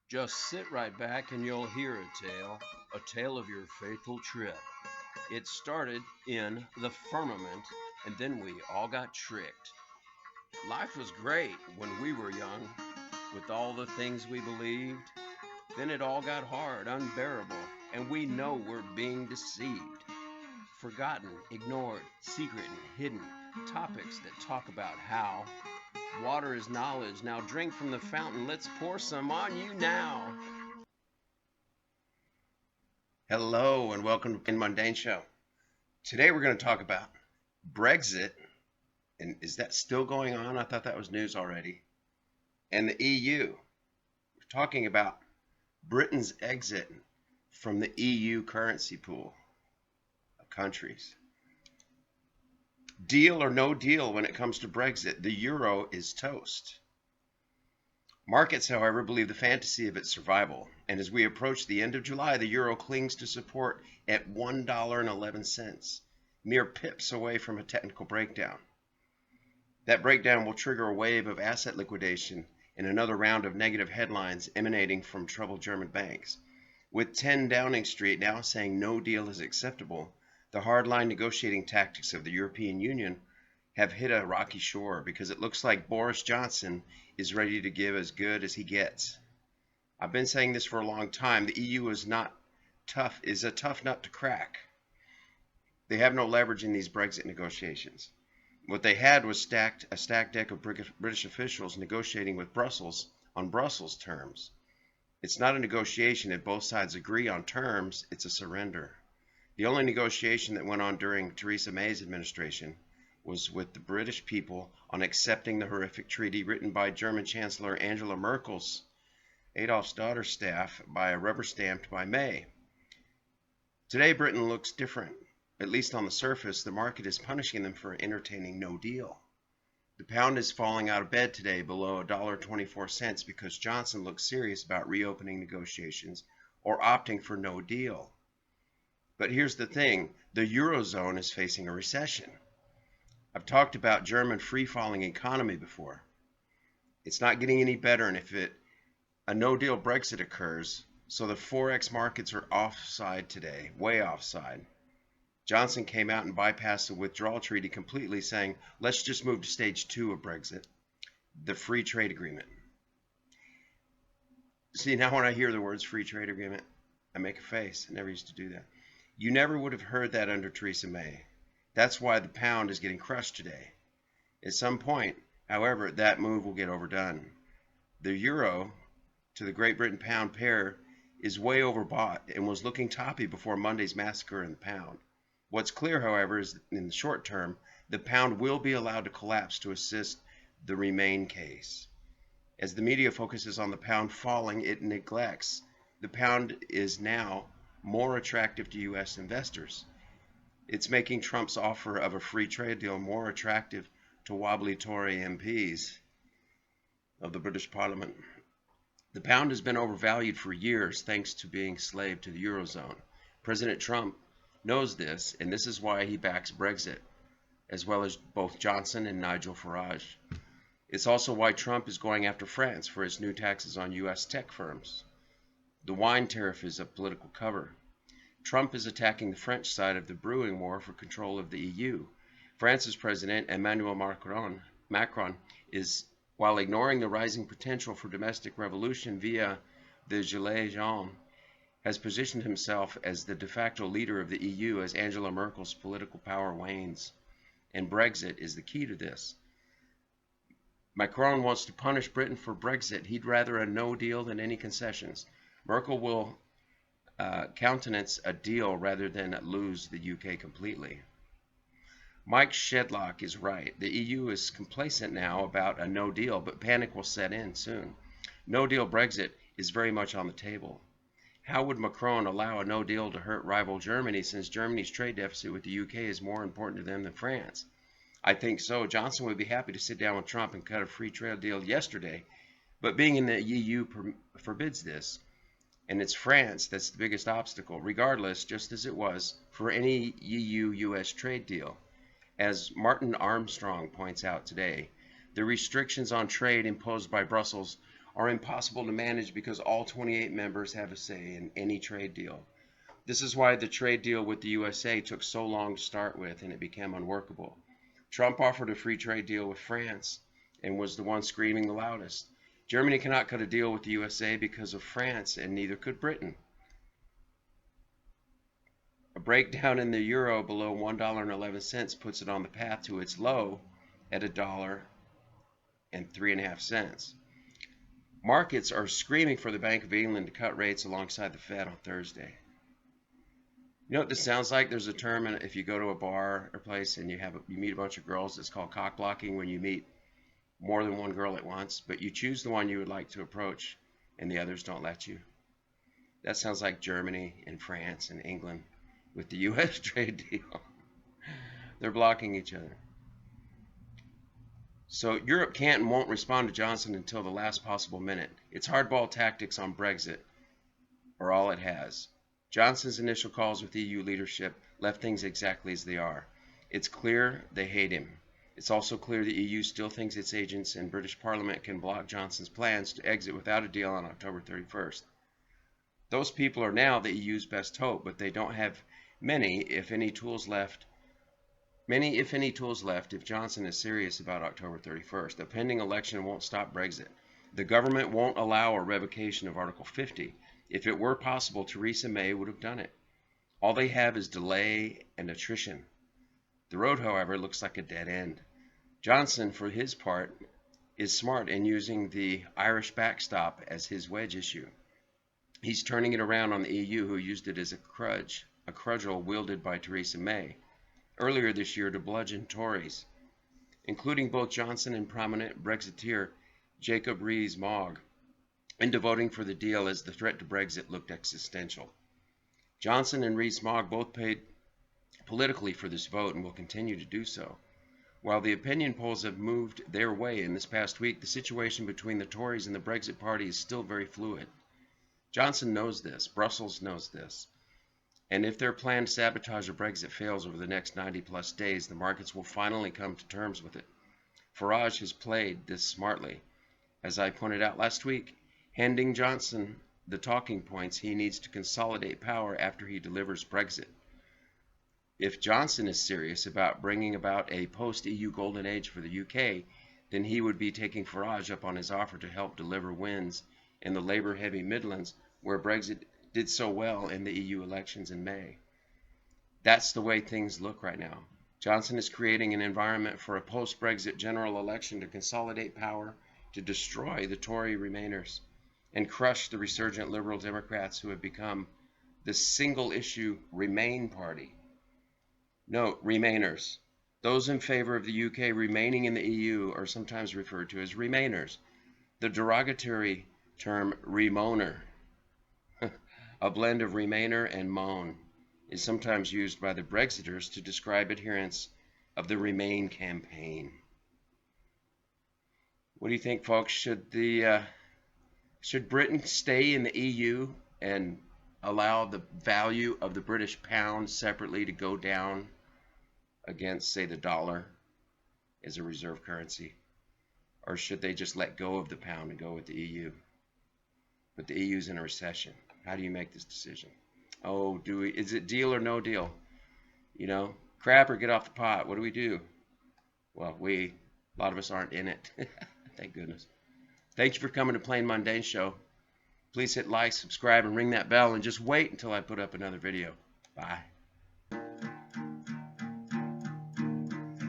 Just sit right back and you'll hear a tale of your faithful trip. It started in the firmament, and then we all got tricked. Life was great when we were young, with all the things we believed. Then it all got hard, unbearable, and we know we're being deceived. Forgotten, ignored, secret, and hidden. Topics that talk about how water is knowledge. Now drink from the fountain. Let's pour some on you now. Hello and welcome to the Mundane Show. Today we're going to talk about Brexit. And is that still going on? I thought that was news already. And the EU. We're talking about Britain's exit from the EU currency pool of countries. Deal or no deal when it comes to Brexit, the euro is toast. Markets, however, believe the fantasy of its survival, and as we approach the end of July, the euro clings to support at $1.11, mere pips away from a technical breakdown. That breakdown will trigger a wave of asset liquidation and another round of negative headlines emanating from troubled German banks. With 10 Downing Street now saying no deal is acceptable, the hardline negotiating tactics of the European Union have hit a rocky shore because it looks like Boris Johnson is ready to give as good as he gets. I've been saying this for a long time. The EU is a tough nut to crack. They have no leverage in these Brexit negotiations. What they had was a stacked deck of British officials negotiating with Brussels on Brussels terms. It's not a negotiation if both sides agree on terms, it's a surrender. The only negotiation that went on during Theresa May's administration was with the British people on accepting the horrific treaty written by German Chancellor Angela Merkel's Adolf's daughter's staff by a rubber stamped by May. Today Britain looks different. At least on the surface, the market is punishing them for entertaining no deal. The pound is falling out of bed today below $1.24 because Johnson looks serious about reopening negotiations or opting for no deal. But here's the thing, the Eurozone is facing a recession. I've talked about German free-falling economy before. It's not getting any better, and if a no-deal Brexit occurs, so the Forex markets are offside today, way offside. Johnson came out and bypassed the withdrawal treaty completely, saying, let's just move to stage 2 of Brexit, the free trade agreement. See, now when I hear the words free trade agreement, I make a face. I never used to do that. You never would have heard that under Theresa May. That's why the pound is getting crushed today. At some point, however, that move will get overdone. The euro to the Great Britain pound pair is way overbought and was looking toppy before Monday's massacre in the pound. What's clear, however, is that in the short term, the pound will be allowed to collapse to assist the Remain case. As the media focuses on the pound falling, it neglects the pound is now more attractive to U.S. investors. It's making Trump's offer of a free trade deal more attractive to wobbly Tory MPs of the British Parliament. The pound has been overvalued for years thanks to being slave to the Eurozone. President Trump knows this, and this is why he backs Brexit, as well as both Johnson and Nigel Farage. It's also why Trump is going after France for its new taxes on U.S. tech firms. The wine tariff is a political cover. Trump is attacking the French side of the brewing war for control of the EU. France's president, Emmanuel Macron is, while ignoring the rising potential for domestic revolution via the Gilets jaunes, has positioned himself as the de facto leader of the EU as Angela Merkel's political power wanes. And Brexit is the key to this. Macron wants to punish Britain for Brexit. He'd rather a no deal than any concessions. Merkel will countenance a deal rather than lose the UK completely. Mike Shedlock is right. The EU is complacent now about a no deal, but panic will set in soon. No deal Brexit is very much on the table. How would Macron allow a no deal to hurt rival Germany, since Germany's trade deficit with the UK is more important to them than France? I think so. Johnson would be happy to sit down with Trump and cut a free trade deal yesterday, but being in the EU forbids this. And it's France that's the biggest obstacle, regardless, just as it was for any EU-US trade deal. As Martin Armstrong points out today, the restrictions on trade imposed by Brussels are impossible to manage because all 28 members have a say in any trade deal. This is why the trade deal with the USA took so long to start with and it became unworkable. Trump offered a free trade deal with France and was the one screaming the loudest. Germany cannot cut a deal with the USA because of France, and neither could Britain. A breakdown in the euro below $1.11 puts it on the path to its low at $1.03.5. Markets are screaming for the Bank of England to cut rates alongside the Fed on Thursday. You know what this sounds like? There's a term if you go to a bar or place and you meet a bunch of girls, it's called cock blocking, when you meet more than one girl at once, but you choose the one you would like to approach and the others don't let you. That sounds like Germany and France and England with the US trade deal. They're blocking each other. So Europe can't and won't respond to Johnson until the last possible minute. Its hardball tactics on Brexit are all it has. Johnson's initial calls with EU leadership left things exactly as they are. It's clear they hate him. It's also clear the EU still thinks its agents in British Parliament can block Johnson's plans to exit without a deal on October 31st. Those people are now the EU's best hope, but they don't have many, if any, tools left if Johnson is serious about October 31st. The pending election won't stop Brexit. The government won't allow a revocation of Article 50. If it were possible, Theresa May would have done it. All they have is delay and attrition. The road, however, looks like a dead end. Johnson, for his part, is smart in using the Irish backstop as his wedge issue. He's turning it around on the EU, who used it as a cudgel wielded by Theresa May earlier this year to bludgeon Tories, including both Johnson and prominent Brexiteer Jacob Rees-Mogg, into voting for the deal as the threat to Brexit looked existential. Johnson and Rees-Mogg both paid politically for this vote and will continue to do so. While the opinion polls have moved their way in this past week, the situation between the Tories and the Brexit Party is still very fluid. Johnson knows this. Brussels knows this. And if their planned sabotage of Brexit fails over the next 90-plus days, the markets will finally come to terms with it. Farage has played this smartly. As I pointed out last week, handing Johnson the talking points he needs to consolidate power after he delivers Brexit. If Johnson is serious about bringing about a post-EU golden age for the UK, then he would be taking Farage up on his offer to help deliver wins in the Labour-heavy Midlands, where Brexit did so well in the EU elections in May. That's the way things look right now. Johnson is creating an environment for a post-Brexit general election to consolidate power, to destroy the Tory Remainers, and crush the resurgent Liberal Democrats who have become the single-issue Remain Party. Note, Remainers. Those in favor of the UK remaining in the EU are sometimes referred to as Remainers. The derogatory term Remoaner, a blend of Remainer and Moan, is sometimes used by the Brexiters to describe adherents of the Remain campaign. What do you think, folks? Should Britain stay in the EU and allow the value of the British pound separately to go down against, say, the dollar as a reserve currency? Or should they just let go of the pound and go with the EU? But the EU's in a recession. How do you make this decision? Oh, is it deal or no deal? You know, crab or get off the pot? What do we do? Well, a lot of us aren't in it. Thank goodness. Thank you for coming to Plain Mundane Show. Please hit like, subscribe, and ring that bell, and just wait until I put up another video. Bye.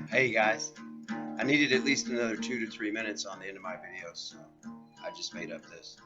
Hey guys, I needed at least another 2 to 3 minutes on the end of my videos, so I just made up this.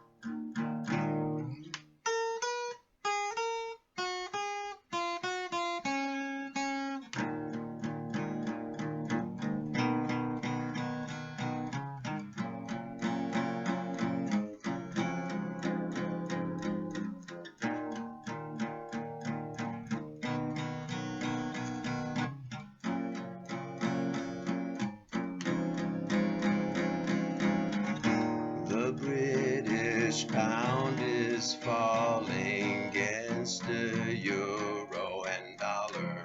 The British pound is falling against the euro and dollar.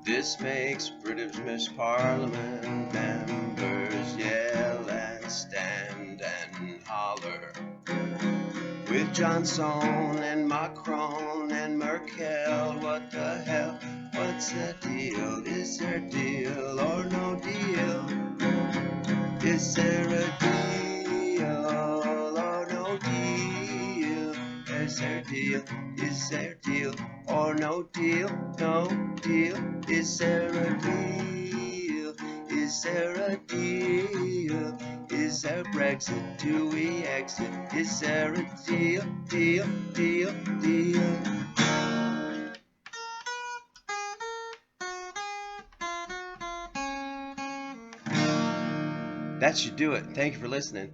This makes British Parliament members yell and stand and holler. With Johnson and Macron and Merkel, what the hell? What's the deal? Is there a deal or no deal? Is there a deal or no deal? Is there a deal? Is there a deal or no deal? No deal. Is there a deal? Is there a deal? Is there Brexit? Do we exit? Is there a deal? Deal, deal, deal. That should do it. Thank you for listening.